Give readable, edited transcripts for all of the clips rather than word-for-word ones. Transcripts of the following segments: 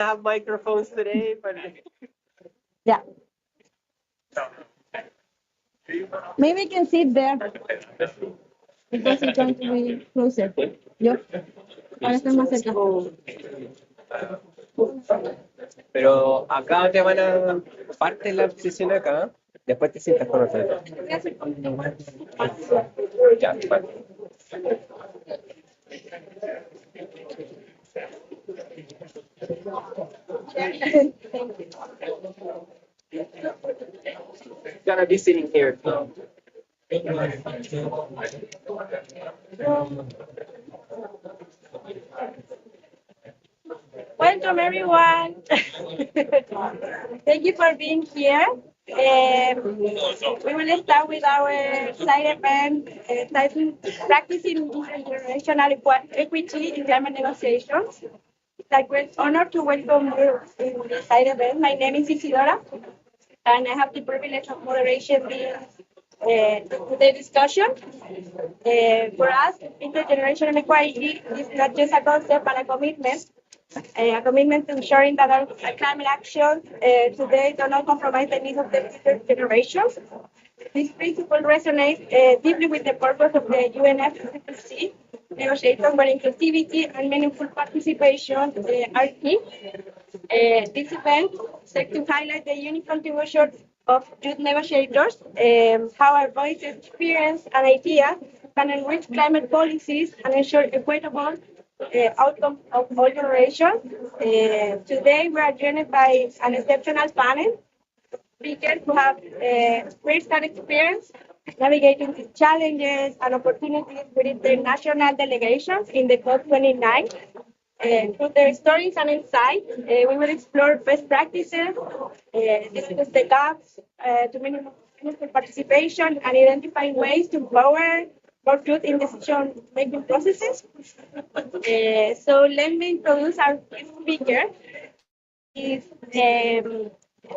have microphones today, but Yeah. Maybe we can sit there because it's going to be closer. Yo. Para estar más cerca. pero acá te van a parte la sesión acá, después te sientas con nosotros. Ya, vale. Gonna be sitting here. Welcome, everyone. Thank you for being here. We will start with our side event titled Practicing Intergenerational Equity in Climate Negotiations. It's a great honor to welcome you in this side event. My name is Isidora, and I have the privilege of moderation today's discussion. For us, intergenerational equality is not just a concept but a commitment to ensuring that our climate action today do not compromise the needs of the future generations. This principle resonates deeply with the purpose of the UNFCCC negotiators, where inclusivity and meaningful participation are key. This event seeks to highlight the unique contribution of youth negotiators, how our voices, experience, and ideas can enrich climate policies and ensure equitable outcomes of all generations. Today, we are joined by an exceptional panel speakers who have first-hand experience navigating the challenges and opportunities within their national delegations in the COP29. Through their stories and insights, we will explore best practices, discuss the gaps to meaningful participation, and identify ways to empower more youth in decision-making processes. So let me introduce our first speaker. Is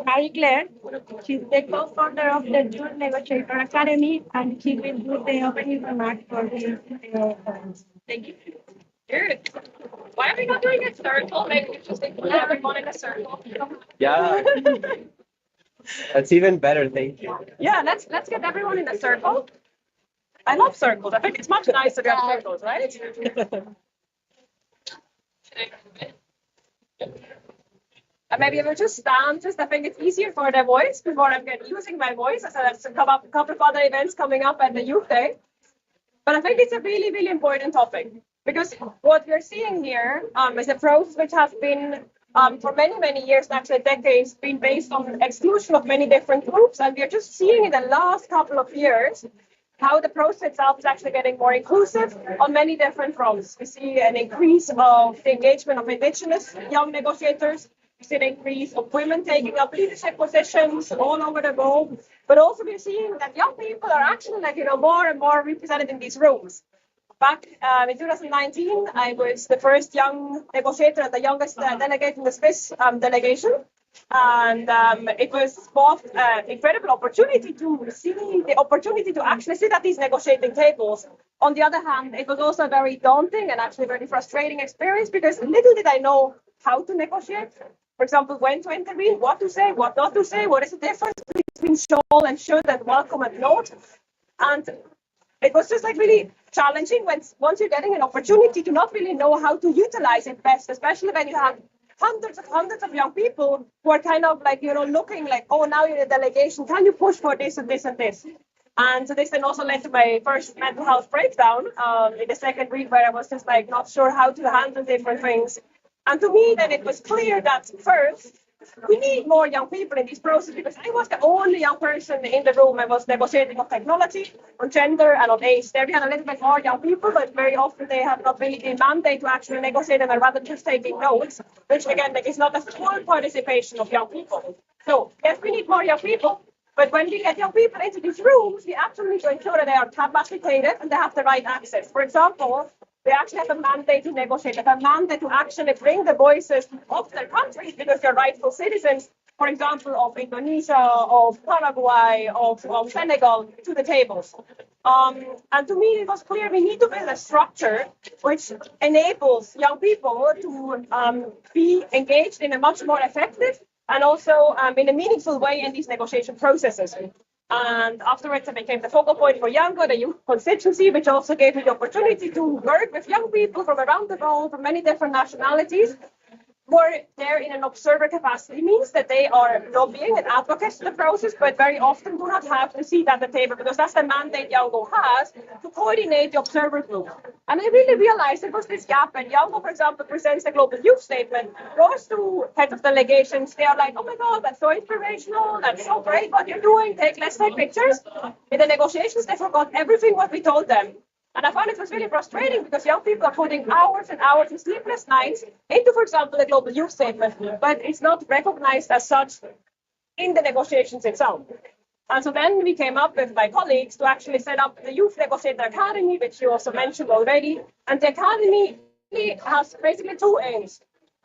Marie Claire. She's the co-founder of the Youth Negotiator Academy, and she will do the opening remarks for this conference. Thank you. Good. Why are we not doing a circle? Maybe we just include everyone in a circle. Yeah, that's even better. Thank you. Yeah, let's get everyone in a circle. I love circles. I think it's much nicer to have circles, right? And maybe if I just stand, I think it's easier for the voice before I'm using my voice. As there's a couple of other events coming up at the Youth Day. But I think it's a really, really important topic, because what we're seeing here is a process which has been for many, many years, actually decades, been based on exclusion of many different groups. And we're just seeing in the last couple of years how the process itself is actually getting more inclusive on many different fronts. We see an increase of the engagement of indigenous young negotiators. We see an increase of women taking up leadership positions all over the globe. But also we're seeing that young people are actually more and more represented in these rooms. Back in 2019, I was the first young negotiator and the youngest delegate in the Swiss delegation. And it was both an incredible opportunity to see the opportunity to actually sit at these negotiating tables. On the other hand, it was also a very daunting and actually very frustrating experience, because little did I know how to negotiate. For example, when to intervene, what to say, what not to say, what is the difference between show and should and welcome and note. And it was just really challenging once you're getting an opportunity to not really know how to utilize it best, especially when you have hundreds of young people who are looking like, oh, now you're in a delegation, can you push for this and this and this? And so this then also led to my first mental health breakdown in the second week, where I was just not sure how to handle different things. And to me, then it was clear that first, we need more young people in this process, because I was the only young person in the room. I was negotiating on technology, on gender, and on age. There we had a little bit more young people, but very often they have not really the mandate to actually negotiate, and are rather just taking notes, which again is not a full participation of young people. So yes, we need more young people, but when we get young people into these rooms, we actually need to ensure that they are capacitated and they have the right access. For example, they actually have a mandate to negotiate, they have a mandate to actually bring the voices of their countries, because they're rightful citizens, for example, of Indonesia, of Paraguay, of Senegal, to the tables. And to me, it was clear we need to build a structure which enables young people to be engaged in a much more effective and also in a meaningful way in these negotiation processes. And afterwards, I became the focal point for Youngo, the youth constituency, which also gave me the opportunity to work with young people from around the world, from many different nationalities, who are there in an observer capacity. Means that they are lobbying and advocates to the process, but very often do not have the seat at the table, because that's the mandate Youngo has to coordinate the observer group. And I really realized there was this gap. When Youngo, for example, presents the global youth statement, goes to heads of delegations, they are like, oh my God, that's so inspirational, that's so great what you're doing, let's take pictures. In the negotiations, they forgot everything what we told them. And I found it was really frustrating, because young people are putting hours and hours and sleepless nights into, for example, the global youth statement, but it's not recognized as such in the negotiations itself. And so then we came up with my colleagues to actually set up the Youth Negotiator Academy, which you also mentioned already. And the academy has basically two aims.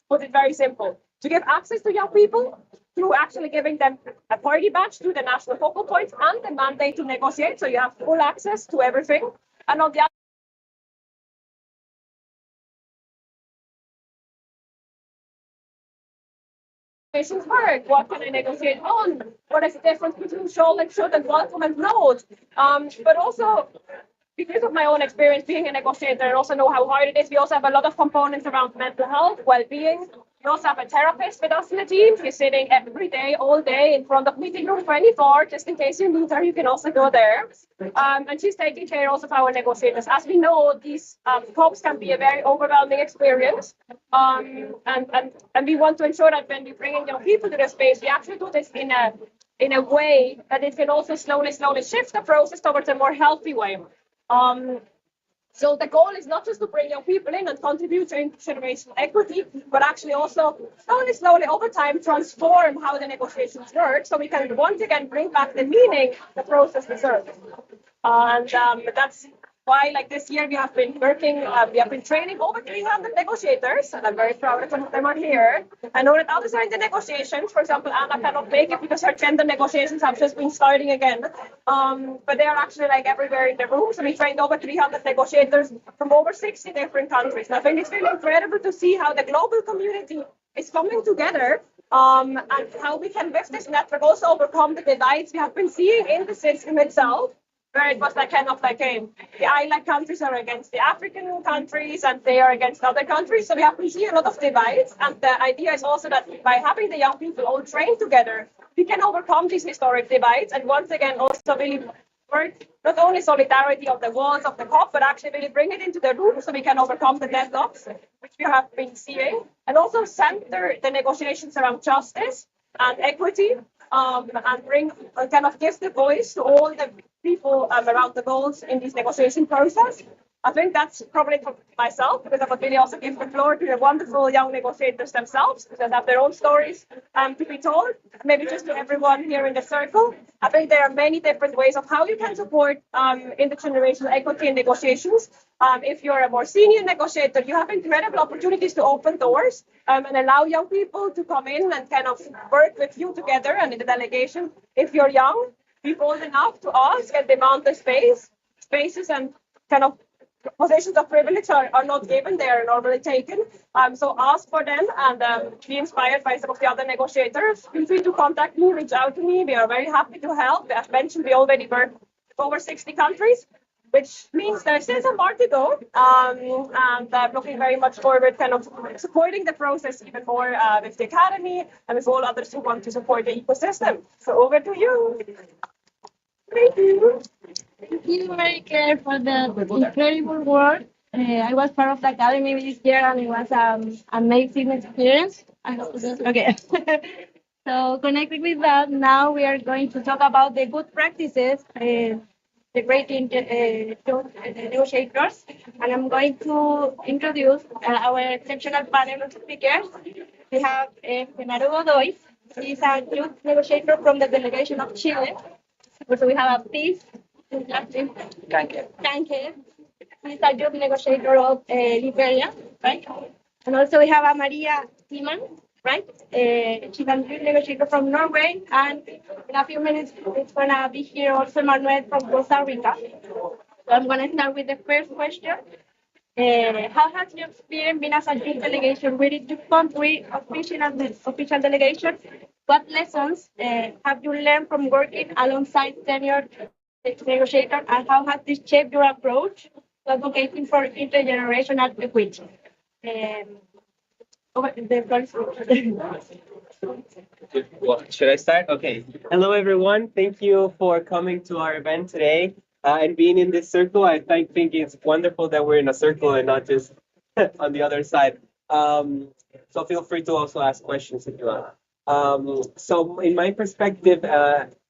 Put it very simple: to give access to young people through actually giving them a party badge through the national focal points and the mandate to negotiate, so you have full access to everything. And on the negotiations work, what can I negotiate on? What is the difference between shall and should and welcome and not? But also, because of my own experience being a negotiator, I also know how hard it is. We also have a lot of components around mental health, well-being. We also have a therapist with us in the team. She's sitting every day, all day, in front of meeting room 24. Just in case you need her, you can also go there. And she's taking care also of our negotiators. As we know, these talks can be a very overwhelming experience. And we want to ensure that when we bring in young people to the space, we actually do this in a way that it can also slowly shift the process towards a more healthy way. So the goal is not just to bring young people in and contribute to intergenerational equity, but actually also slowly over time transform how the negotiations work, so we can once again bring back the meaning the process deserves. And that's why, like this year, we have been working, we have been training over 300 negotiators, and I'm very proud that some of them are here. I know that others are in the negotiations. For example, Anna cannot make it because her gender negotiations have just been starting again. But they are actually like everywhere in the room. So we trained over 300 negotiators from over 60 different countries. And I think it's really incredible to see how the global community is coming together, and how we can, with this network, also overcome the divides we have been seeing in the system itself, where it was like kind of like the island countries are against the African countries and they are against other countries. So we have been seeing a lot of divides. And the idea is also that by having the young people all trained together, we can overcome these historic divides and once again also really work not only solidarity of the walls of the COP, but actually really bring it into the room so we can overcome the deadlocks, which we have been seeing, and also center the negotiations around justice and equity, and bring kind of give the voice to all the people around the world in this negotiation process. I think that's probably for myself, because I would really also give the floor to the wonderful young negotiators themselves, because they have their own stories to be told. Maybe just to everyone here in the circle, I think there are many different ways of how you can support intergenerational equity in negotiations. If you're a more senior negotiator, you have incredible opportunities to open doors and allow young people to come in and kind of work with you together and in the delegation. If you're young, be bold enough to ask and demand the spaces, and kind of positions of privilege are not given, they are normally taken. So ask for them and be inspired by some of the other negotiators. Feel free to contact me, reach out to me. We are very happy to help. As mentioned, we already work with over 60 countries, which means there's still some more to go. And I'm looking very much forward kind of supporting the process even more with the Academy and with all others who want to support the ecosystem. So over to you. Thank you. Thank you, Mary Claire, for the incredible work. I was part of the academy this year, and it was an amazing experience. Okay. So connected with that, now we are going to talk about the good practices, the great negotiators, and I'm going to introduce our exceptional panel of speakers. We have Genaro Godoy. He's a youth negotiator from the delegation of Chile. Also, we have a peace. Thank you. He's a youth negotiator of Liberia, right? And also we have a Maria Timan, friend. She's a youth negotiator from Norway, and in a few minutes, it's gonna be here also Manuel from Costa Rica. So I'm gonna start with the first question. How has your experience been as a youth delegation within your country, official delegation? What lessons have you learned from working alongside senior negotiators, and how has this shaped your approach to advocating for intergenerational equity? The first Well, should I start? Okay. Hello, everyone. Thank you for coming to our event today and being in this circle. think it's wonderful that we're in a circle and not just on the other side. So feel free to also ask questions if you want. So in my perspective,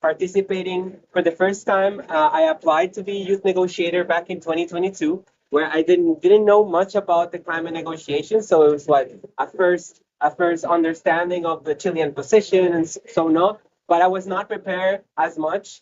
participating for the first time, I applied to be youth negotiator back in 2022, where I didn't know much about the climate negotiations. So it was like a first understanding of the Chilean position and so on. But I was not prepared as much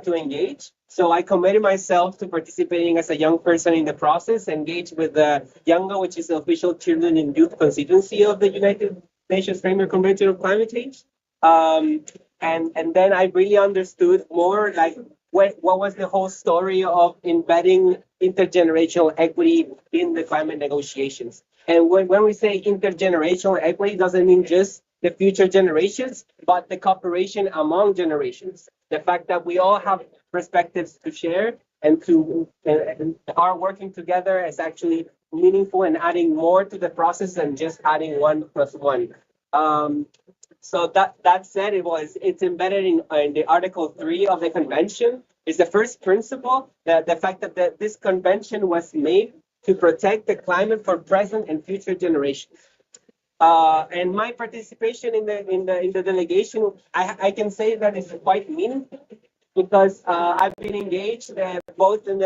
to engage. So I committed myself to participating as a young person in the process, engaged with the YOUNGO, which is the official Children and Youth constituency of the United Nations Framework Convention of Climate Change. And then I really understood more like what was the whole story of embedding intergenerational equity in the climate negotiations. And when we say intergenerational equity, it doesn't mean just the future generations, but the cooperation among generations. The fact that we all have perspectives to share and are working together is actually meaningful and adding more to the process than just adding 1+1. So that said, it's embedded in the Article 3 of the convention. It's the first principle, that the fact that this convention was made to protect the climate for present and future generations. And my participation in the delegation, I can say that it's quite meaningful because I've been engaged both in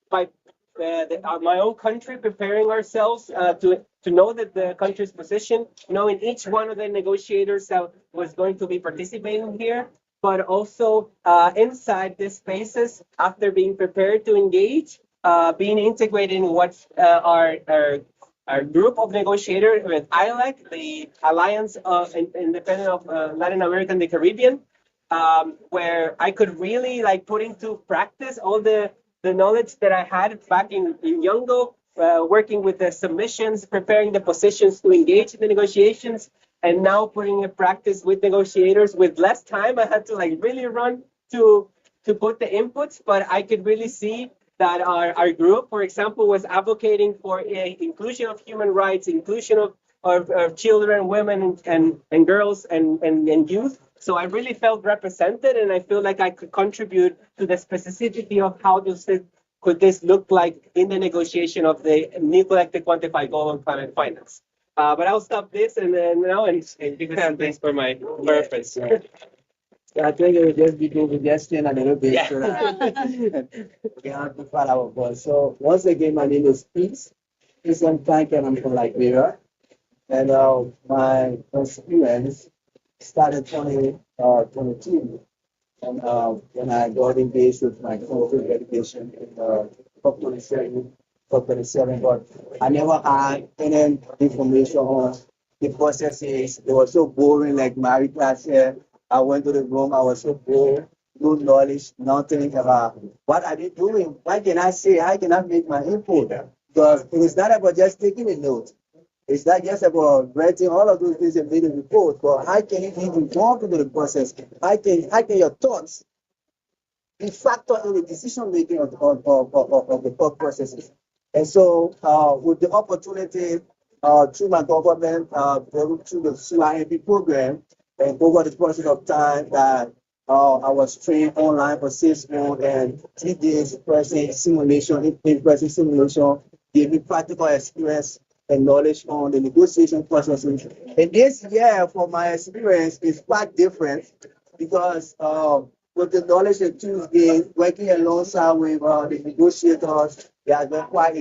my own country, preparing ourselves to know that the country's position, knowing each one of the negotiators that was going to be participating here, but also inside these spaces, after being prepared to engage, being integrated in what's our group of negotiators with ILEC, the Alliance of Independent of Latin America and the Caribbean, where I could really like put into practice all the knowledge that I had back in YOUNGO, working with the submissions, preparing the positions to engage in the negotiations, and now putting in practice with negotiators with less time. I had to like really run to put the inputs, but I could really see that our group, for example, was advocating for inclusion of human rights, inclusion of children, women, and girls and youth. So I really felt represented, and I feel like I could contribute to the specificity of how could this look like in the negotiation of the new collective quantified goal on climate finance. But I'll stop this and you can have this for my purpose. I think it will just be digesting a little bit. Yeah. So that we have to follow our voice. So once again, my name is Peace. Peace and Frank, and I'm from Liberia. And my experience started 2022. And when I got engaged with my country education in COP27, but I never had any information on the processes. They were so boring, like Marie class here. I went to the room, I was so bored, no knowledge, nothing about what are they doing? What can I say? How can I make my input? Because it is not about just taking a note. It's not just about writing all of those things and making a report, but how can you be involved into the process? How can your thoughts be factor in the decision making of the thought processes? And so with the opportunity through my government, through the CYMP program, and over the process of time that I was trained online for 6 months and 3 days in-person simulation, gave me practical experience and knowledge on the negotiation processes. And this year, for my experience, is quite different because with the knowledge that Tuesday, working alongside with the negotiators, they have been quite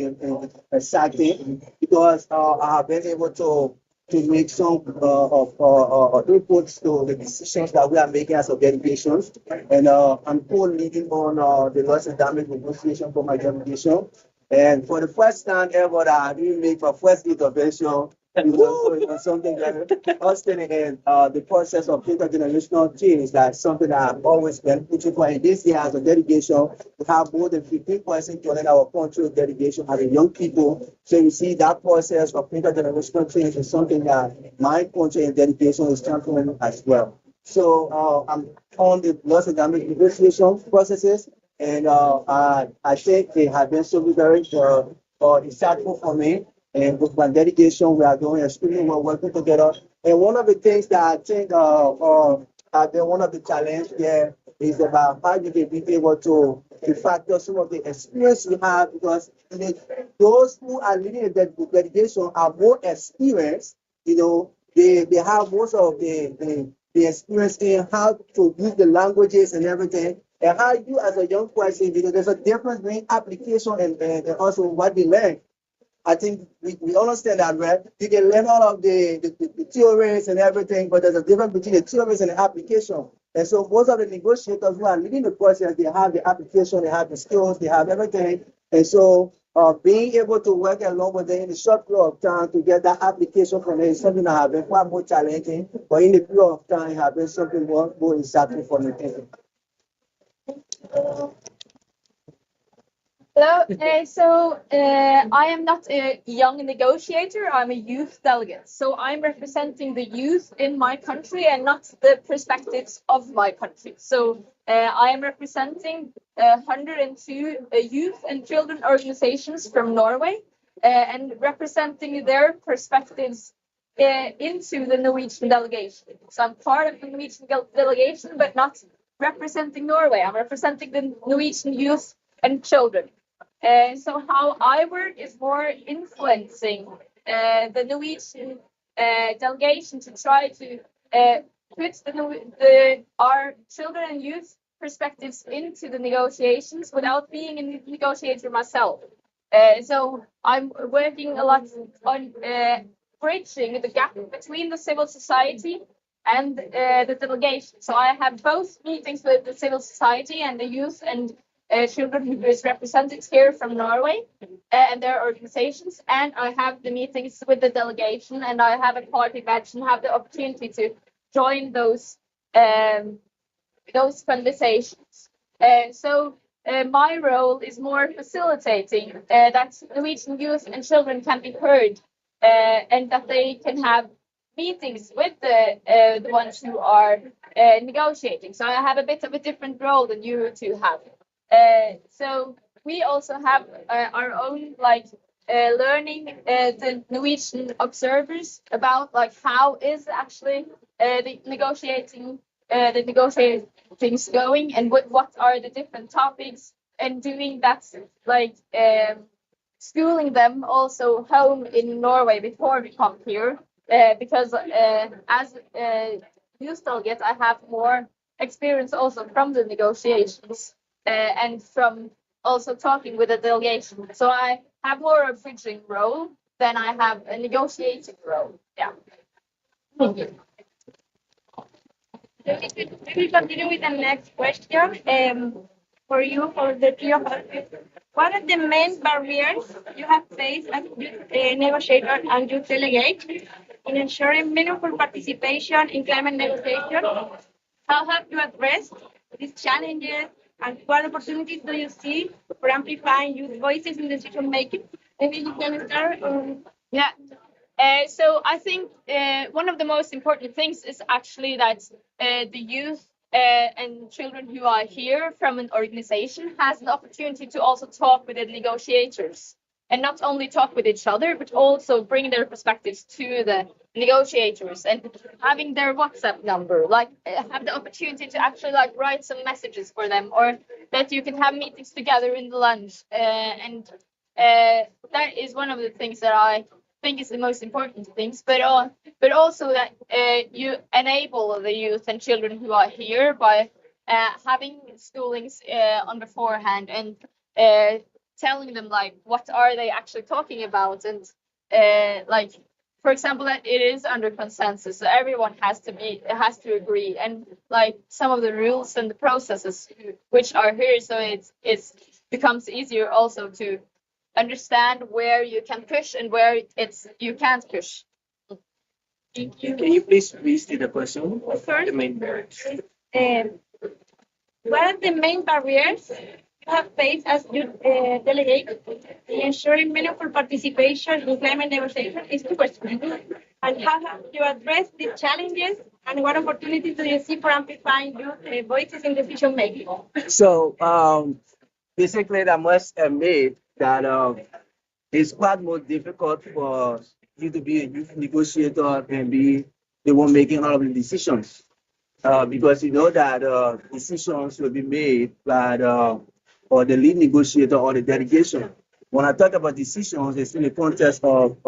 exciting because I have been able to make some inputs to the decisions that we are making as organizations. And I'm co-leading on the loss and damage negotiation for my delegation. And for the first time ever that I didn't make my first intervention, So it's something that us in the process of intergenerational change is that something that I've always been pushing for. And this year as a delegation, we have more than 15% joining our country delegation as a young people. So you see that process of intergenerational change is something that my country and delegation is championing as well. So I'm on the loss and damage negotiation processes, and I think they have been so very insightful for me. And with my dedication, we are doing extremely well working together. And one of the things that I think have been one of the challenges there is about how you can be able to factor some of the experience you have, because those who are leading the delegation are more experienced. They have most of the experience in how to use the languages and everything. And how you as a young person, there's a difference between application and also what they learn. I think we understand that, right? You can learn all of the theories and everything, but there's a difference between the theories and the application. And so most of the negotiators who are leading the process, they have the application, they have the skills, they have everything. And so being able to work along with them in a short period of time to get that application from them is something that has been quite more challenging, but in the period of time, it has been something more insightful for me. Hello, I am not a young negotiator, I'm a youth delegate. So I'm representing the youth in my country and not the perspectives of my country. So I am representing 102 youth and children organizations from Norway and representing their perspectives into the Norwegian delegation. So I'm part of the Norwegian delegation, but not representing Norway. I'm representing the Norwegian youth and children. So how I work is more influencing the Norwegian delegation to try to put our children and youth perspectives into the negotiations without being a negotiator myself. So I'm working a lot on bridging the gap between the civil society and the delegation. So I have both meetings with the civil society and the youth and children who is represented here from Norway and their organizations, and I have the meetings with the delegation, and I have a party badge and have the opportunity to join those conversations. So my role is more facilitating that Norwegian youth and children can be heard and that they can have meetings with the ones who are negotiating. So I have a bit of a different role than you two have. So we also have our own learning the Norwegian observers about how is actually the negotiations going and what are the different topics, and doing that schooling them also home in Norway before we come here, because as youth delegate I have more experience also from the negotiations. And from also talking with the delegation. So I have more a bridging role than I have a negotiating role. Yeah. Thank you. We will continue with the next question. For you, for the three of us, what are the main barriers you have faced as youth negotiator and youth delegate in ensuring meaningful participation in climate negotiation? How have you addressed these challenges, and what opportunities do you see for amplifying youth voices in decision making? Maybe you can start. Yeah. So I think one of the most important things is actually that the youth and children who are here from an organization has an opportunity to also talk with the negotiators, and not only talk with each other, but also bring their perspectives to the negotiators, and having their WhatsApp number, have the opportunity to actually write some messages for them, or that you can have meetings together in the lunch. And that is one of the things that I think is the most important things, but also that you enable the youth and children who are here by having schoolings on beforehand, and telling them what are they actually talking about, and for example that it is under consensus, so everyone has to agree, and some of the rules and the processes which are here, so it becomes easier also to understand where you can push and where you can't push. Thank you. Can you please restate the question? Sorry? The main barriers. Um, what are the main barriers you have faced as you delegate in ensuring meaningful participation in climate negotiation is two questions. And how have you addressed the challenges and what opportunities do you see for amplifying youth voices in decision making? So basically, I must admit that it's quite more difficult for you to be a youth negotiator and be the one making all of the decisions. Because you know that decisions will be made by or the lead negotiator or the delegation. When I talk about decisions, it's in the context of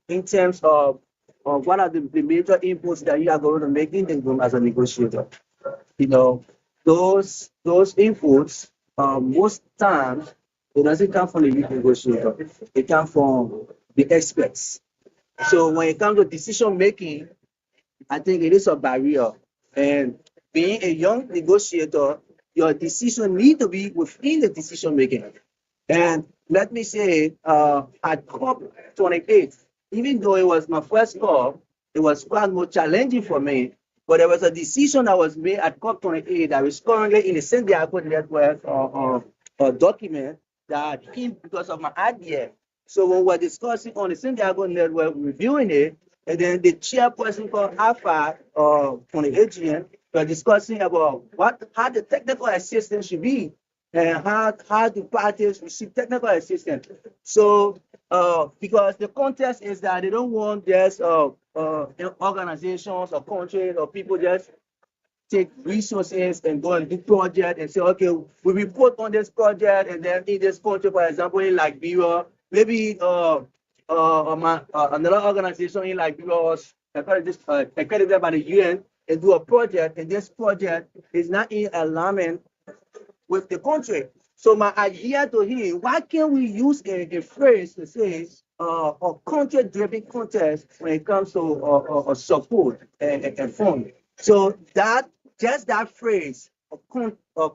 in terms of what are the major inputs that you are going to make in the room as a negotiator. You know, those inputs most times it doesn't come from the youth negotiator. It comes from the experts. So when it comes to decision making, I think it is a barrier. And being a young negotiator, your decision need to be within the decision making. And let me say, at COP 28, even though it was my first COP, it was quite more challenging for me. But there was a decision that was made at COP 28 that is currently in the Santiago network or document that came because of my idea. So when we're discussing on the Santiago network, reviewing it, and then the chairperson called Alpha from the AGM, we're discussing about how the technical assistance should be and how the parties receive technical assistance. So because the context is that they don't want just organizations or countries or people just take resources and go and do project and say, okay, we report on this project, and then in this country, for example, in Liberia, maybe another organization in Liberia was accredited by the UN and do a project, and this project is not in alignment with the country. So my idea to him, why can't we use a phrase to say a country-driven contest when it comes to support and fund? So that just that phrase of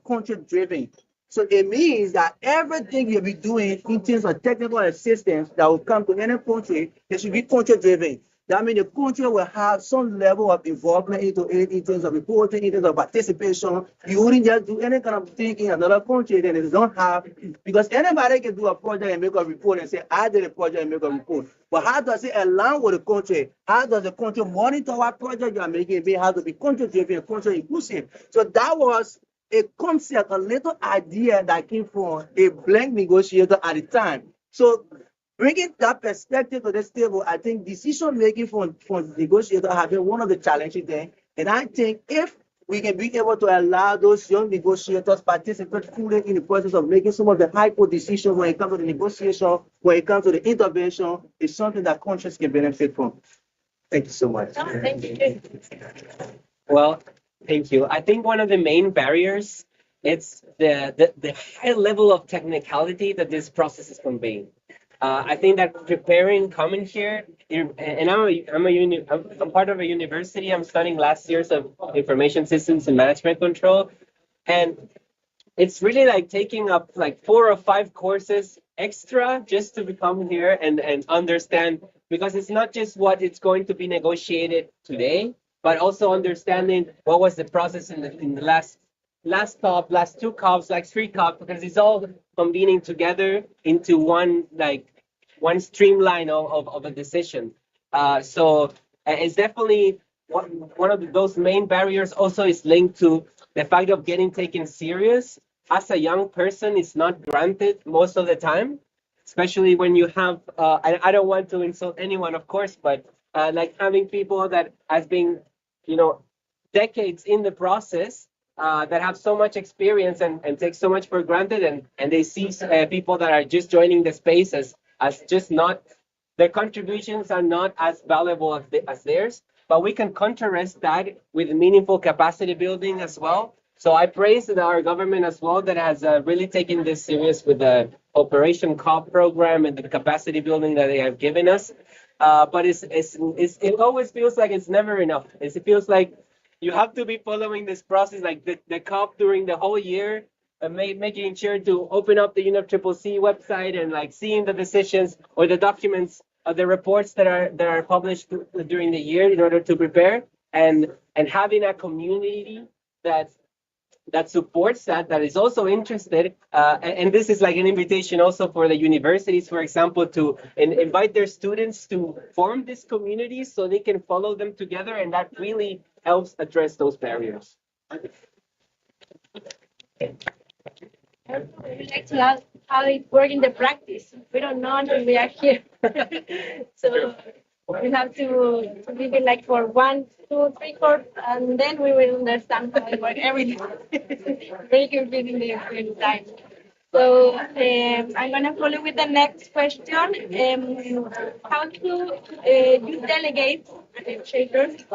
country-driven. So it means that everything you'll be doing in terms of technical assistance that will come to any country, it should be country-driven. That means the country will have some level of involvement into it in terms of reporting, in terms of participation. You wouldn't just do any kind of thing in another country that it don't have, because anybody can do a project and make a report and say, I did a project and make a report. But how does it align with the country? How does the country monitor what project you are making? It has to be country-driven, country inclusive. So that was a concept, a little idea that came from a blank negotiator at the time. So bringing that perspective to this table, I think decision making for negotiators have been one of the challenges there. And I think if we can be able to allow those young negotiators participate fully in the process of making some of the high-level decisions when it comes to the negotiation, when it comes to the intervention, it's something that countries can benefit from. Thank you so much. Thank you. Well, thank you. I think one of the main barriers it's the high level of technicality that this process is conveying. I think that preparing coming here, and I'm part of a university. I'm studying last years of information systems and management control, and it's really like taking up like 4 or 5 courses extra just to become here and understand, because it's not just what it's going to be negotiated today, but also understanding what was the process in the last COP, last 2 COPs, like 3 COPs, because it's all convening together into one streamline of a decision. So it's definitely one of those main barriers. Also is linked to the fact of getting taken serious as a young person. Is not granted most of the time, especially when you have I don't want to insult anyone, of course, but like having people that has been decades in the process, that have so much experience and take so much for granted, and they see people that are just joining the space as just not, their contributions are not as valuable as theirs, but we can contrast that with meaningful capacity building as well. So I praise our government as well that has really taken this serious with the Operation COP program and the capacity building that they have given us. But it always feels like it's never enough. It feels like you have to be following this process, like the COP during the whole year, making sure to open up the UNFCCC website and like seeing the decisions or the documents the reports that are published during the year in order to prepare, and having a community that supports that is also interested, and this is like an invitation also for the universities, for example, to invite their students to form these communities so they can follow them together, and that really helps address those barriers. I would like to ask how it works in the practice. We don't know until we are here. So we have to live it like for 1, 2, 3 course, and then we will understand how it works everything. Very confusing the time. So I'm gonna follow with the next question. How to use delegates and negotiators?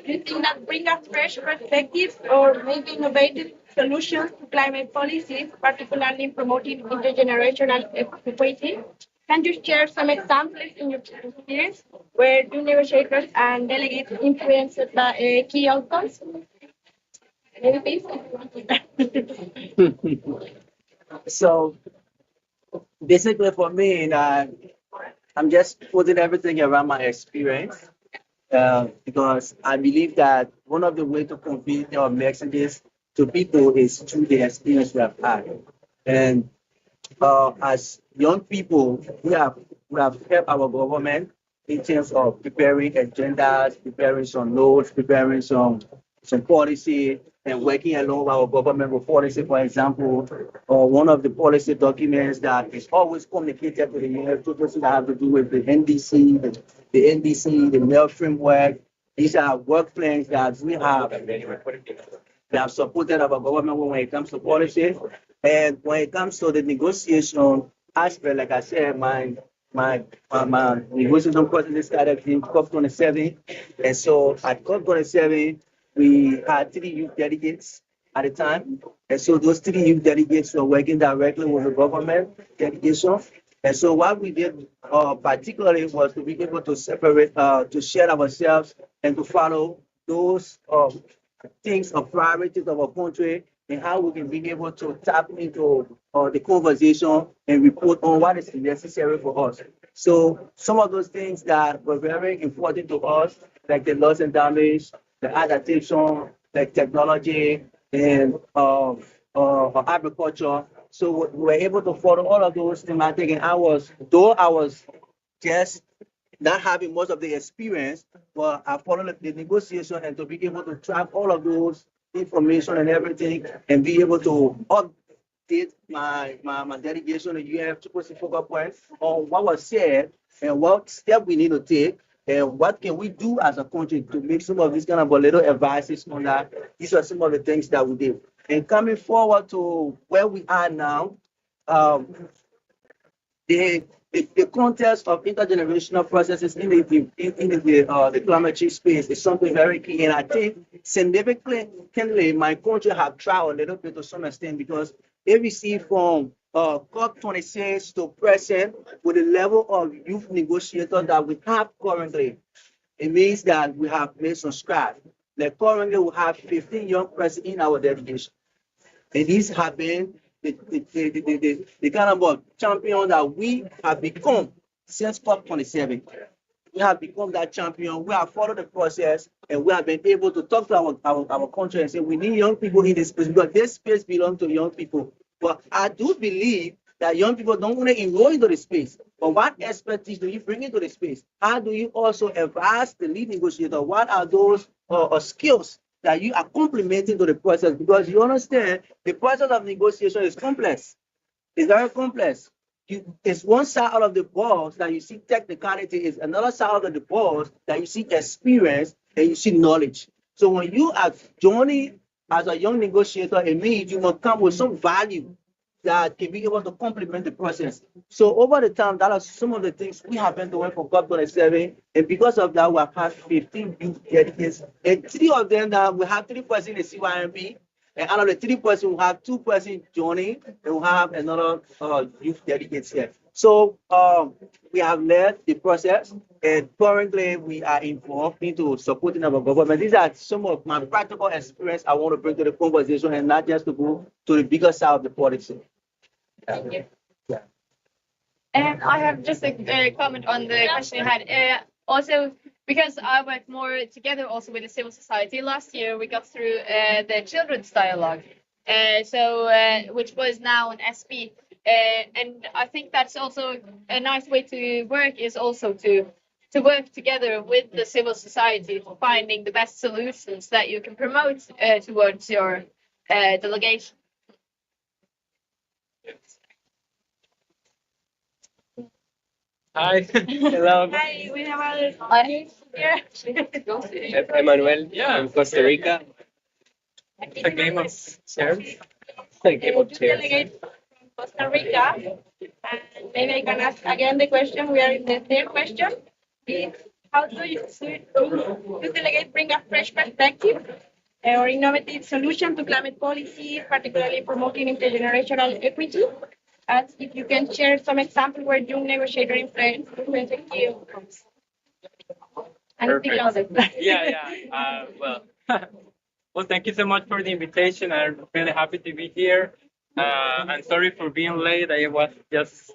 Do you think that bring a fresh perspective or maybe innovative solutions to climate policies, particularly in promoting intergenerational equity? Can you share some examples in your experience where do negotiators and delegates influence the key outcomes? Maybe please. So basically for me, I'm just putting everything around my experience because I believe that one of the ways to convey our messages to people is through the experience we have had. And as young people, we have helped our government in terms of preparing agendas, preparing some notes, preparing some policy, and working along with our government with policy. For example, one of the policy documents that is always communicated to the universities that have to do with the NDC, the mail framework. These are work plans that we have supported our government when it comes to policy. And when it comes to the negotiation aspect, like I said, my negotiation process started in COP27. And so at COP27, we had 3 youth delegates at the time. And so those 3 youth delegates were working directly with the government delegation. And so what we did particularly was to be able to separate, to share ourselves and to follow those things of priorities of our country and how we can be able to tap into the conversation and report on what is necessary for us. So some of those things that were very important to us, like the loss and damage, the adaptation, like technology and agriculture. So we were able to follow all of those thematic, and I was just not having much of the experience, but I followed the negotiation and to be able to track all of those information and everything and be able to update my delegation and UNFCCC focal points on what was said and what step we need to take and what can we do as a country to make some of these kind of little advices on that. These are some of the things that we did. And coming forward to where we are now, the context of intergenerational processes in the climate change space is something very key. And I think significantly, my country have tried a little bit to some extent because if we see from COP26 to present with the level of youth negotiators that we have currently, it means that we have made some strides. Like currently, we have 15 young persons in our delegation. And these have been the kind of champion that we have become since COP27. We have become that champion. We have followed the process and we have been able to talk to our country and say we need young people in this space because this space belongs to young people. But I do believe that young people don't want to enroll into the space. But what expertise do you bring into the space? How do you also advise the lead negotiator? What are those skills that you are complementing to the process? Because you understand the process of negotiation is complex. It's very complex. It's one side of the balls that you see technicality, is another side of the balls that you see experience and you see knowledge. So when you are joining as a young negotiator, it means you must come with some value that can be able to complement the process. So over the time, that are some of the things we have been doing for COP27, and because of that, we have had 15 youth delegates, and 3 of them now we have 3 persons in the CYMP, and out of the 3 persons, we have 2 persons joining, and we have another youth delegates here. So we have led the process, and currently we are involved into supporting our government. These are some of my practical experience I want to bring to the conversation, and not just to go to the bigger side of the policy. Thank you. Yeah. I have just a comment on the question you had. Also, because I worked more together also with the civil society, last year we got through the children's dialogue, which was now an SB. And I think that's also a nice way to work, is also to work together with the civil society for finding the best solutions that you can promote towards your delegation. Hi. Hello. Hi, we have other audience here. I'm Manuel. I'm Costa Rica. A game of chairs. A game of chairs. Delegate from Costa Rica. And maybe I can ask again the question. We are in the third question. Is how do you delegate bring a fresh perspective or innovative solution to climate policy, particularly promoting intergenerational equity? As if you can share some example where young negotiator influence you. Perfect. Yeah. Well, thank you so much for the invitation. I'm really happy to be here. I'm sorry for being late. I was just,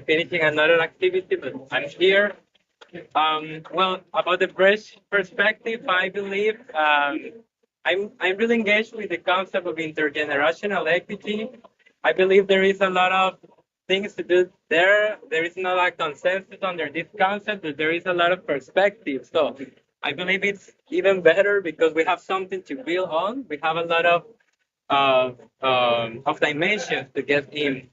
finishing another activity, but I'm here. Well, about the fresh perspective, I believe I'm really engaged with the concept of intergenerational equity. I believe there is a lot of things to do there. There is not a consensus under this concept, but there is a lot of perspective. So I believe it's even better because we have something to build on. We have a lot of dimensions to get in.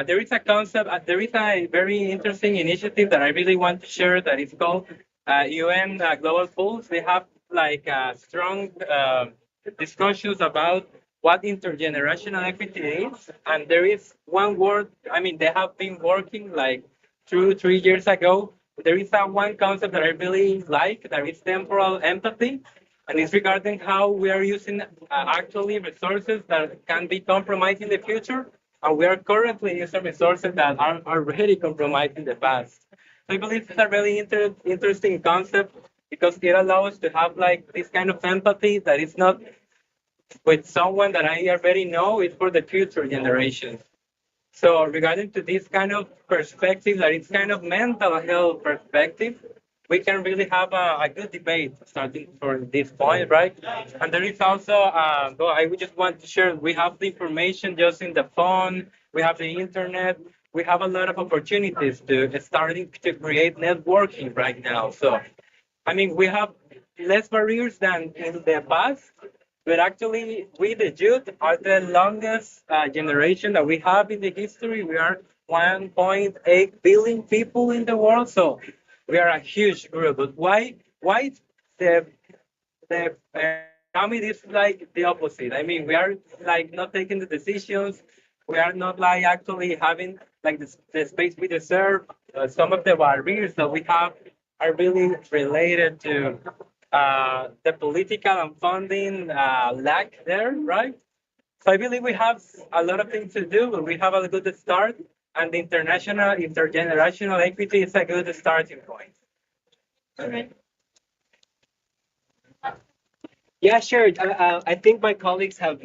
There is a concept, there is a very interesting initiative that I really want to share that is called UN Global Pulse. They have like strong discussions about what intergenerational equity is. And there is one word, they have been working like 2-3 years ago. There is one concept that I really like, that is temporal empathy. And it's regarding how we are using actually resources that can be compromised in the future. And we are currently using resources that are already compromised in the past. So I believe it's a really interesting concept because it allows us to have like this kind of empathy that is not with someone that I already know, it's for the future generations. So regarding to this kind of perspective, that it's kind of mental health perspective, we can really have a good debate starting from this point, right? And there is also, I would just want to share, we have the information just in the phone, we have the internet, we have a lot of opportunities to starting to create networking right now. So, we have less barriers than in the past, but actually, we, the youth, are the longest generation that we have in the history. We are 1.8 billion people in the world, so we are a huge group. But why the pyramid is like the opposite? We are like not taking the decisions. We are not like actually having like the space we deserve. Some of the barriers that we have are really related to the political and funding lack there, right? So I believe we have a lot of things to do, but we have a good start, and the intergenerational equity is a good starting point. All right. Yeah, sure. I think my colleagues have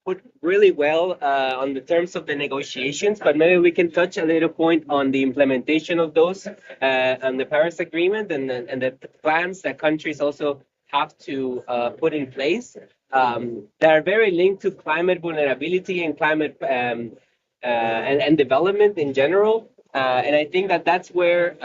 put really well on the terms of the negotiations, but maybe we can touch a little point on the implementation of those and the Paris Agreement and the plans that countries also have to put in place. That are very linked to climate vulnerability and climate and development in general. And I think that that's where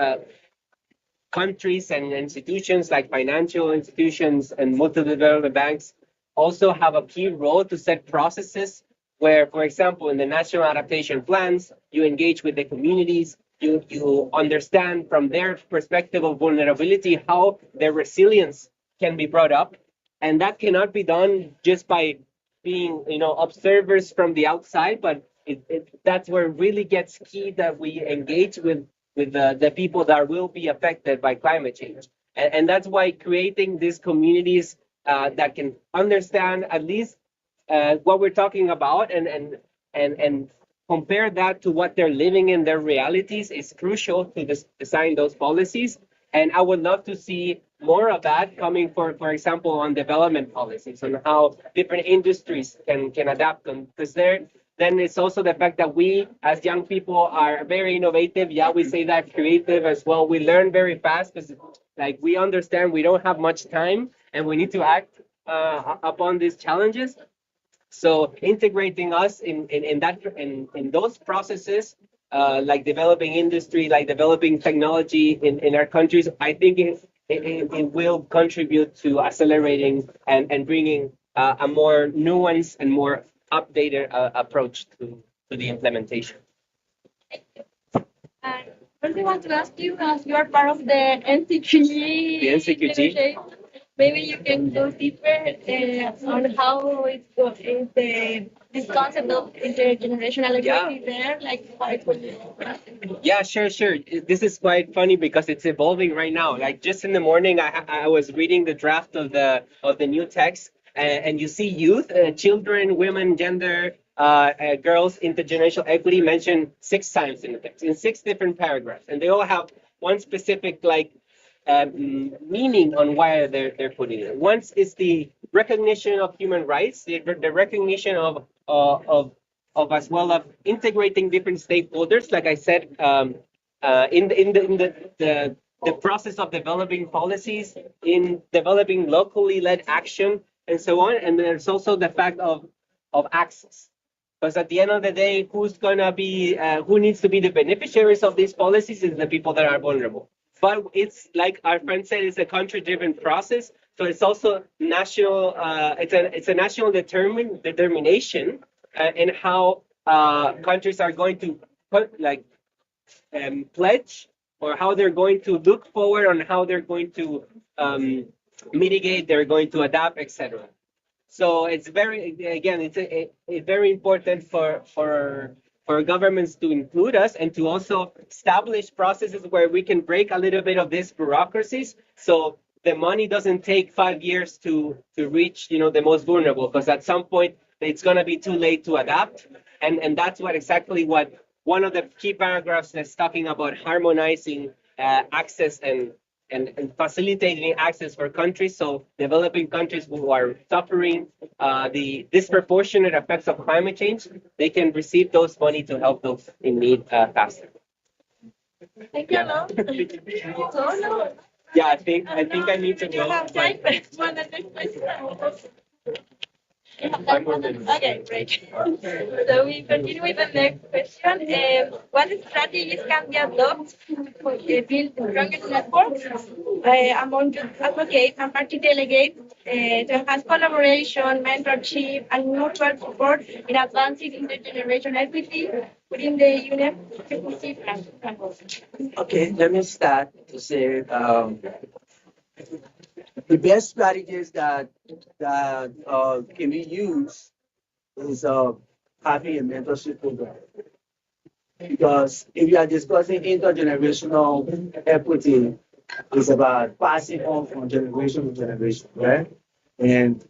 countries and institutions like financial institutions and multi-development banks also have a key role to set processes where, for example, in the national adaptation plans, you engage with the communities, you understand from their perspective of vulnerability how their resilience can be brought up. And that cannot be done just by being, observers from the outside, but that's where it really gets key that we engage with the people that will be affected by climate change. And that's why creating these communities that can understand at least what we're talking about and compare that to what they're living in their realities is crucial to design those policies. And I would love to see more of that coming, for example, on development policies, on how different industries can adapt them, because there then it's also the fact that we, as young people, are very innovative. Yeah, we say that creative as well. We learn very fast because, like, we understand we don't have much time and we need to act upon these challenges. So integrating us in those processes, like developing industry, like developing technology in our countries, I think it will contribute to accelerating and bringing a more nuanced and more updated approach to the implementation. And first, I want to ask you, as you are part of the NCQG, The NCQG? negotiation, maybe you can go deeper on how is this concept of intergenerational equity there, like how it will. Yeah, sure. This is quite funny because it's evolving right now. Like just in the morning, I was reading the draft of the new text, and you see youth, children, women, gender, girls, intergenerational equity mentioned 6 times in the text, in 6 different paragraphs, and they all have one specific like meaning on why they're putting it. Once is the recognition of human rights, the recognition of as well of integrating different stakeholders. Like I said, in the process of developing policies, in developing locally led action, and so on. And there's also the fact of access. Because at the end of the day, who needs to be the beneficiaries of these policies is the people that are vulnerable. But it's like our friend said, it's a country-driven process. So it's also national. It's a national determination in how countries are going to pledge, or how they're going to look forward on how they're going to mitigate, they're going to adapt, etc. So it's it's very important for governments to include us and to also establish processes where we can break a little bit of these bureaucracies. So the money doesn't take 5 years to reach, the most vulnerable, because at some point it's going to be too late to adapt. And that's exactly what one of the key paragraphs is talking about, harmonizing access and facilitating access for countries. So developing countries who are suffering the disproportionate effects of climate change, they can receive those money to help those in need faster. Thank you. Yeah. So, no. Yeah, I think I need to We don't go. have time, but one the next question. Okay, great. So we continue with the next question. What strategies can be adopted to build stronger networks among youth advocates and party delegates to enhance collaboration, mentorship, and mutual support in advancing intergenerational equity within the UNFCCC framework? Okay, let me start to say the best strategies that can be used is having a mentorship program. Because if you are discussing intergenerational equity, it's about passing on from generation to generation, right? And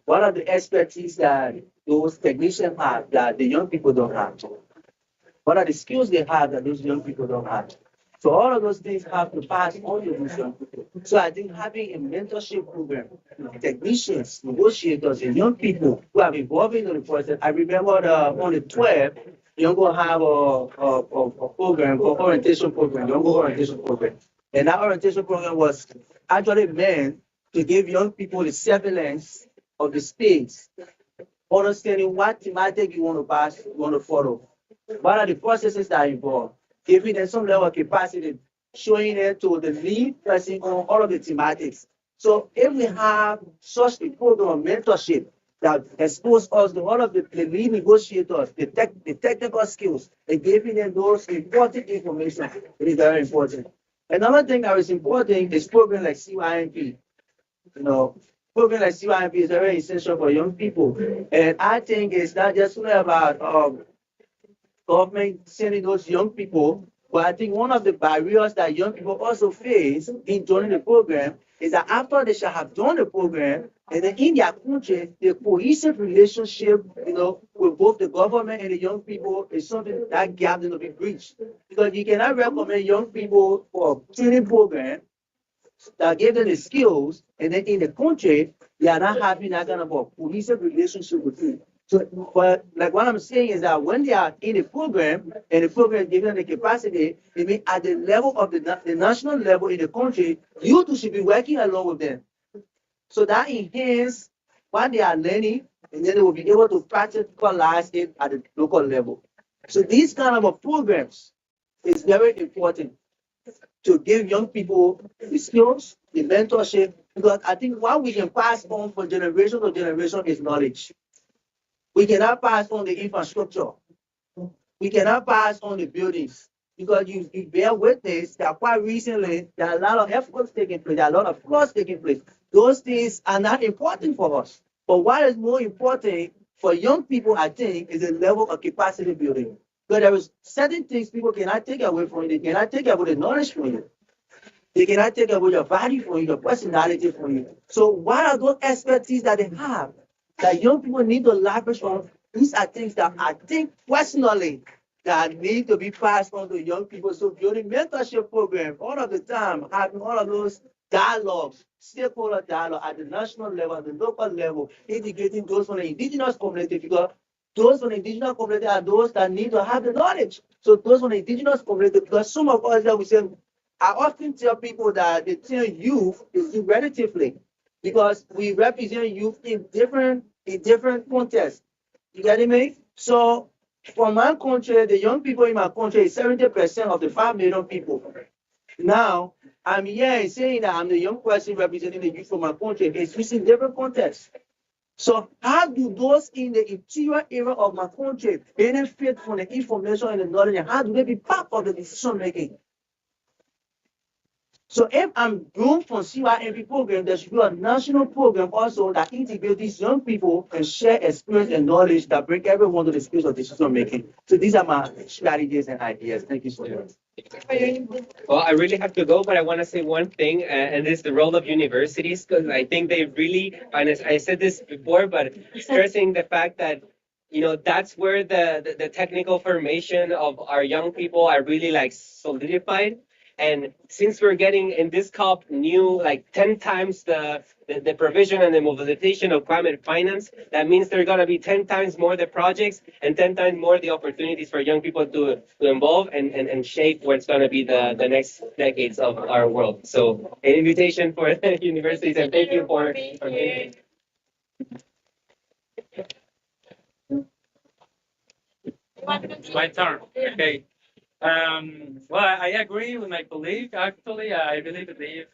one of the expertise that those technicians have that the young people don't have. What are the skills they have that those young people don't have? So all of those things have to pass on to those young people. So I think having a mentorship program, technicians, negotiators, and young people who are involved in the process. I remember on the 12th, you're going to have a program, an orientation program, young orientation program. And that orientation program was actually meant to give young people the surveillance of the states, understanding what thematic you want to pass, you want to follow. What are the processes that are involved? Giving them some level of capacity, showing them to the lead person on all of the thematics. So if we have such a program of mentorship that exposes us to all of the lead negotiators, the technical skills, and giving them those important information, it is very important. Another thing that is important is programs like CYMP. Program like CYMP is very essential for young people. And I think it's not just about government sending those young people, but I think one of the barriers that young people also face in joining the program is that after they shall have done the program, and then in their country, the cohesive relationship, with both the government and the young people is something that gap will be bridged. Because you cannot recommend young people for a training program that give them the skills, and then in the country, they are not having that kind of a cohesive relationship with you. So, but like what I'm saying is that when they are in the program and the program is giving them the capacity, it means at the level of the national level in the country, you two should be working along with them. So that enhances what they are learning, and then they will be able to practicalize it at the local level. So these kind of programs is very important to give young people the skills, the mentorship, because I think what we can pass on from generation to generation is knowledge. We cannot pass on the infrastructure. We cannot pass on the buildings. Because you bear witness that quite recently there are a lot of efforts taking place, there are a lot of costs taking place. Those things are not important for us. But what is more important for young people, I think, is the level of capacity building. Because there is certain things people cannot take away from you. They cannot take away the knowledge from you. They cannot take away your value from you, your personality from you. So what are those expertise that they have that young people need to leverage on? These are things that I think personally that need to be passed on to young people. So building mentorship program all of the time, having all of those dialogues, stakeholder dialogue at the national level, at the local level, integrating those from the indigenous community, because those from the indigenous community are those that need to have the knowledge. So those from the indigenous community, because some of us that we say, I often tell people that the term youth is relatively because we represent youth in different contexts. You get me? So for my country, the young people in my country is 70% of the 5 million people. Now, I'm here saying that I'm the young person representing the youth for my country. It's in different contexts. So how do those in the interior area of my country benefit from the information and the knowledge, and how do they be part of the decision making? So if I'm doing from CYMP program, there should be a national program also that integrates these young people and share experience and knowledge that bring everyone to the space of decision making. So these are my strategies and ideas. Thank you so much. Well, I really have to go, but I want to say one thing, and this is the role of universities, because I think they really, and I said this before, but stressing the fact that that's where the technical formation of our young people are really like solidified. And since we're getting in this COP new, like 10 times the provision and the mobilization of climate finance, that means there are going to be 10 times more the projects and 10 times more the opportunities for young people to involve and shape what's going to be the next decades of our world. So an invitation for the universities, and thank you for being here. My turn. Okay. Well, I agree with my colleague. Actually, I really believe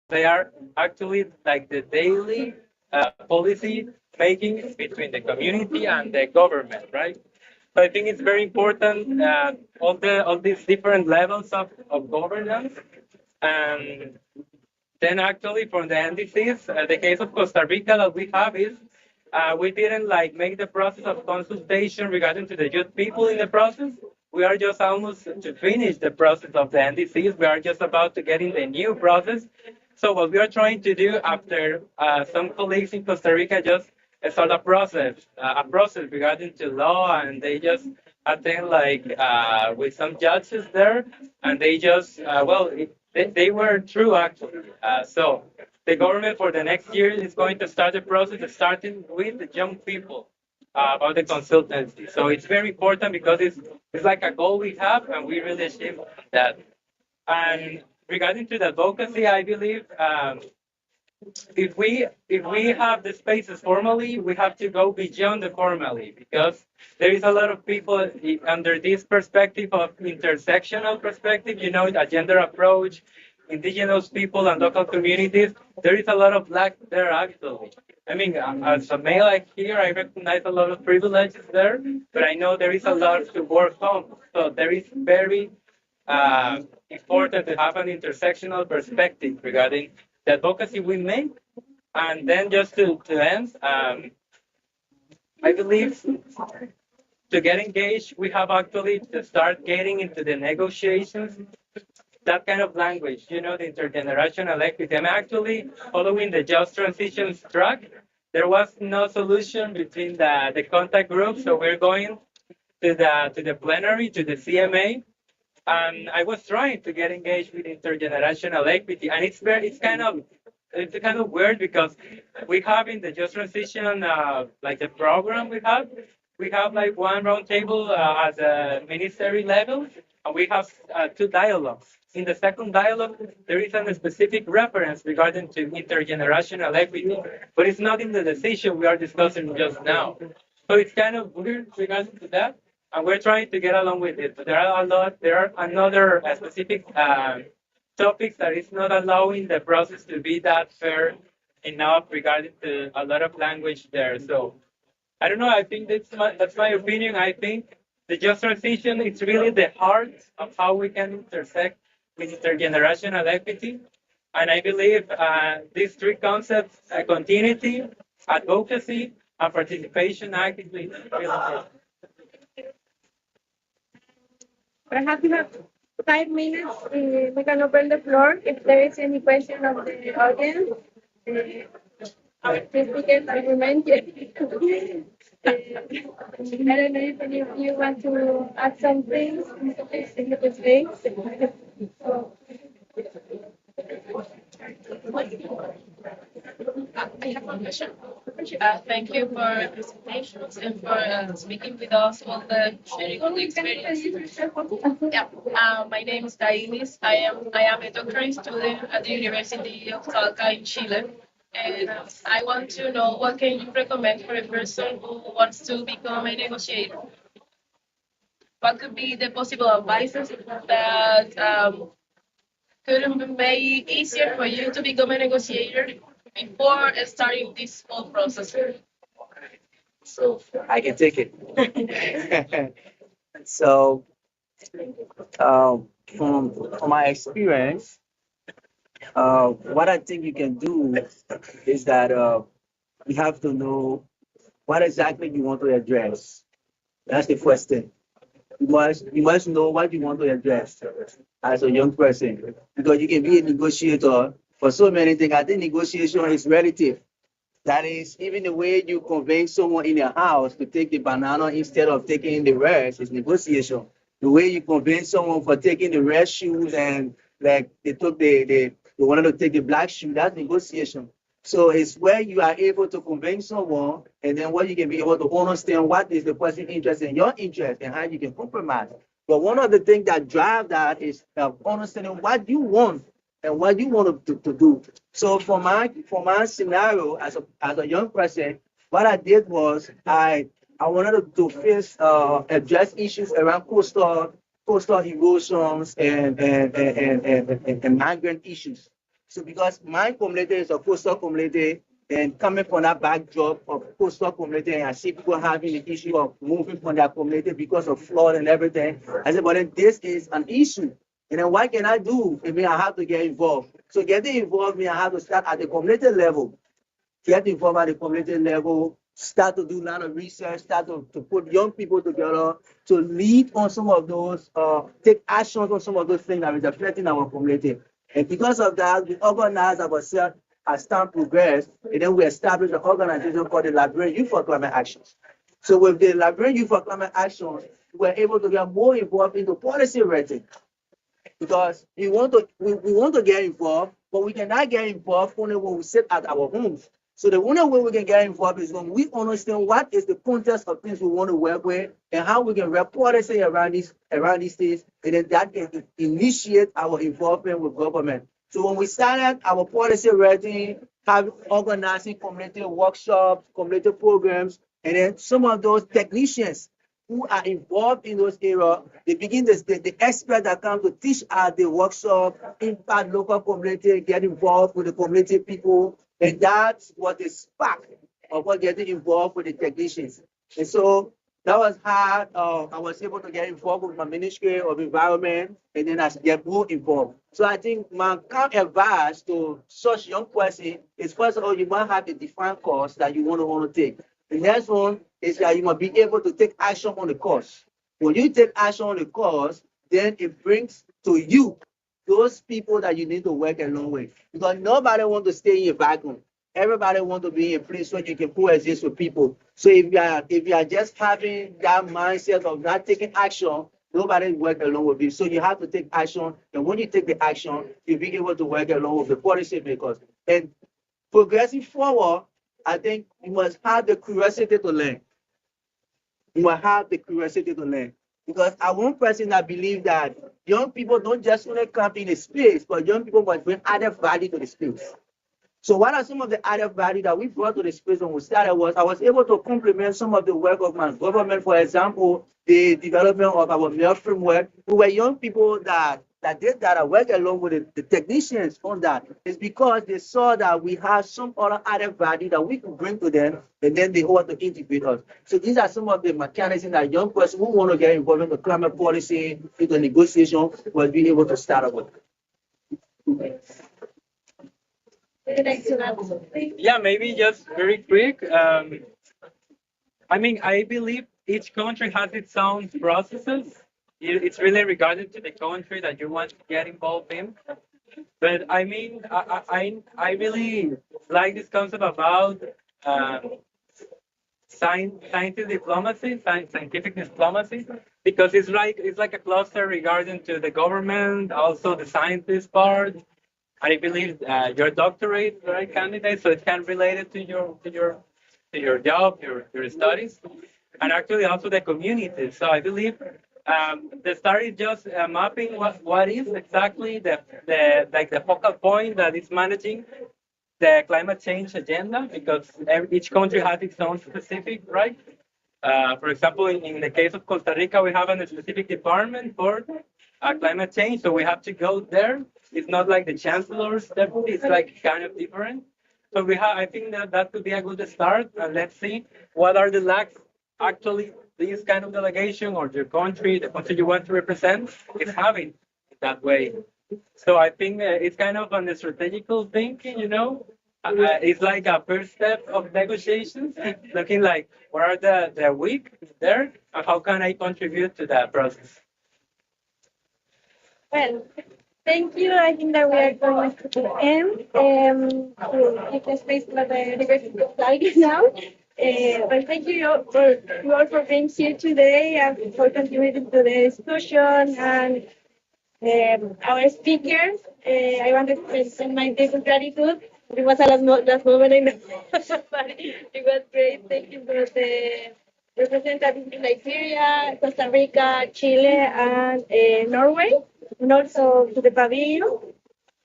they are actually like the daily policy making between the community and the government, right? So I think it's very important all these different levels of governance, and Then actually from the NDCs, the case of Costa Rica that we have is we didn't like make the process of consultation regarding to the youth people in the process. We are just almost to finish the process of the NDCs. We are just about to get in the new process. So what we are trying to do after some colleagues in Costa Rica just start a process regarding to law, and they just attend like with some judges there, and they just they were true actually. So the government for the next year is going to start the process of starting with the young people about the consultancy. So it's very important because it's like a goal we have, and we really achieve that. And regarding to the advocacy, I believe if we have the spaces formally, we have to go beyond the formally because there is a lot of people under this perspective of intersectional perspective, a gender approach, indigenous people and local communities. There is a lot of lack there actually. I mean, as a male like here, I recognize a lot of privileges there, but I know there is a lot to work on. So there is very important to have an intersectional perspective regarding the advocacy we make. And then just to end, I believe to get engaged, we have actually to start getting into the negotiations, that kind of language, the intergenerational equity. I'm actually following the just transitions track. There was no solution between the contact group, so we're going to the plenary, to the CMA, and I was trying to get engaged with intergenerational equity, and it's kind of weird because we have in the just transition like the program we have like one roundtable at the ministry level, and we have two dialogues. In the second dialogue, there is a specific reference regarding to intergenerational equity, but it's not in the decision we are discussing just now. So it's kind of weird regarding to that, and we're trying to get along with it. But there are another specific topics that is not allowing the process to be that fair enough regarding to a lot of language there. So I don't know. I think that's my opinion. I think the just transition is really the heart of how we can intersect with intergenerational equity. And I believe these three concepts, continuity, advocacy, and participation actively, really important. Perhaps you have 5 minutes. We can open the floor if there is any question of the audience. Our speakers are reminded. I don't know if any of you want to add something in the debate. I have one question. Thank you for your presentations and for speaking with us on the sharing of the experience. Yeah. My name is Dailis. I am a doctorate student at the University of Talca in Chile. And I want to know what can you recommend for a person who wants to become a negotiator? What could be the possible advices that could make it easier for you to become a negotiator before starting this whole process? So I can take it. So from my experience, what I think you can do is that you have to know what exactly you want to address. That's the first thing. You must know what you want to address as a young person, because you can be a negotiator for so many things. I think negotiation is relative. That is, even the way you convince someone in your house to take the banana instead of taking the rest is negotiation. The way you convince someone for taking the red shoes and like they wanted to take the black shoe, that's negotiation. So it's where you are able to convince someone, and then where you can be able to understand what is the person interested in your interest and how you can compromise. But one of the things that drive that is understanding what you want and what you want to do. So for my scenario as a young person, what I did was I wanted to face address issues around coastal erosions and migrant issues. So because my community is a coastal community, and coming from that backdrop of coastal community, and I see people having the issue of moving from their community because of flood and everything, I said, but then this is an issue And then what can I do? I mean, I have to get involved. So getting involved means I have to start at the community level. Get involved at the community level, start to do a lot of research, start to put young people together, to lead on some of those, take actions on some of those things that is affecting our community. And because of that, we organize ourselves as time progressed, and then we established an organization called the Liberian Youth for Climate Action. So with the Liberian Youth for Climate Action, we were able to get more involved into policy writing because we want to get involved, but we cannot get involved only when we sit at our homes. So the only way we can get involved is when we understand what is the context of things we want to work with and how we can wrap policy around these things, and then that can initiate our involvement with government. So when we started our policy writing, have organizing community workshops, community programs, and then some of those technicians who are involved in those areas, they begin the experts that come to teach at the workshop, impact local community, get involved with the community people, and that's what is spark of what getting involved with the technicians. And so that was how I was able to get involved with my Ministry of Environment, and then I get more involved. So I think my kind advice to such young person is, first of all, you might have a defined course that you want to take. The next one is that you must be able to take action on the course. When you take action on the course, then it brings to you those people that you need to work along with. Because nobody wants to stay in a vacuum. Everybody wants to be in a place where you can coexist with people. So if you are just having that mindset of not taking action, nobody will work along with you. So you have to take action. And when you take the action, you'll be able to work along with the policy makers. And progressing forward, I think you must have the curiosity to learn. You must have the curiosity to learn. Because I one person that believe that young people don't just want to come in a space, but young people must bring added value to the space. So what are some of the added value that we brought to the space when we started was I was able to complement some of the work of my government. For example, the development of our mail framework. We were young people that did that. I worked along with the technicians on that. It's because they saw that we have some other added value that we could bring to them, and then they want to integrate us. So these are some of the mechanisms that young person who want to get involved in the climate policy, into negotiation, will be able to start up with. Yeah, maybe just very quick. I mean, I believe each country has its own processes. It's really regarding to the country that you want to get involved in. But I mean, I really like this concept about scientific diplomacy, because it's like a cluster regarding to the government, also the scientist part. I believe your doctorate, right, candidate, so it can relate it to your job, your studies, and actually also the community. So I believe the study is just mapping what is exactly the focal point that is managing the climate change agenda, because each country has its own specific, right? For example, in the case of Costa Rica, we have a specific department for climate change, so we have to go there. It's not like the chancellor's deputy; it's like kind of different. So I think that could be a good start, and let's see what are the lacks actually this kind of delegation or your country, the country you want to represent, is having that way. So I think it's kind of on the strategical thinking, it's like a first step of negotiations, looking like what are the weak there, and how can I contribute to that process. Well, thank you. I think that we are going to the end to give the space for the University of Chile now. But thank you all for being here today and for contributing to the discussion and our speakers. I want to present my deep gratitude. It was a last moment, I know, but it was great. Thank you for the representatives in Nigeria, Costa Rica, Chile, and Norway, and also to the pavilion.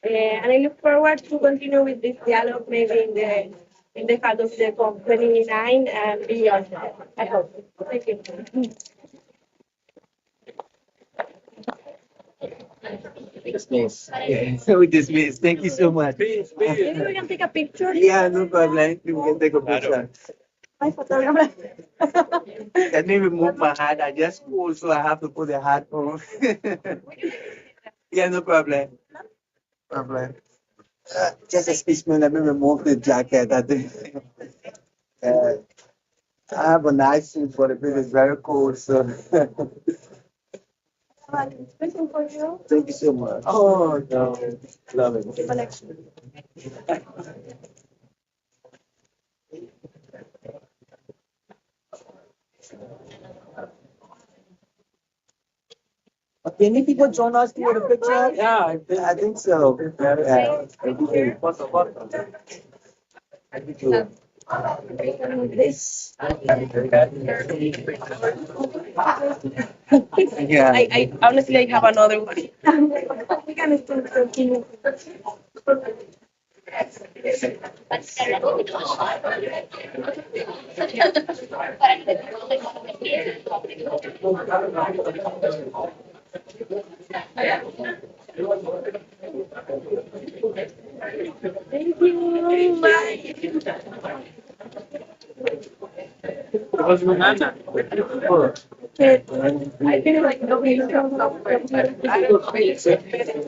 And I look forward to continue with this dialogue maybe in the heart of the COP29 and beyond. I hope. Thank you. Dismiss. We dismiss. Thank you so much. Maybe we can take a picture. Yeah, no problem. We can take a picture. My photographer. Let me remove my hat. I just pulled, so I have to put the hat on. Yeah, no problem. Problem. Just excuse me, let me remove the jacket. I think. Uh, I have a nice suit, but it's very cold, so. Listen for you. Thank you so much. Oh, no. Love it. Collection. Any people join us for the picture? Yeah, I think so. Yeah. Thank you. Thank you. This. Yeah. I honestly have another one. We can still continue. Thank you. Bye. I feel like nobody comes up with I don't know.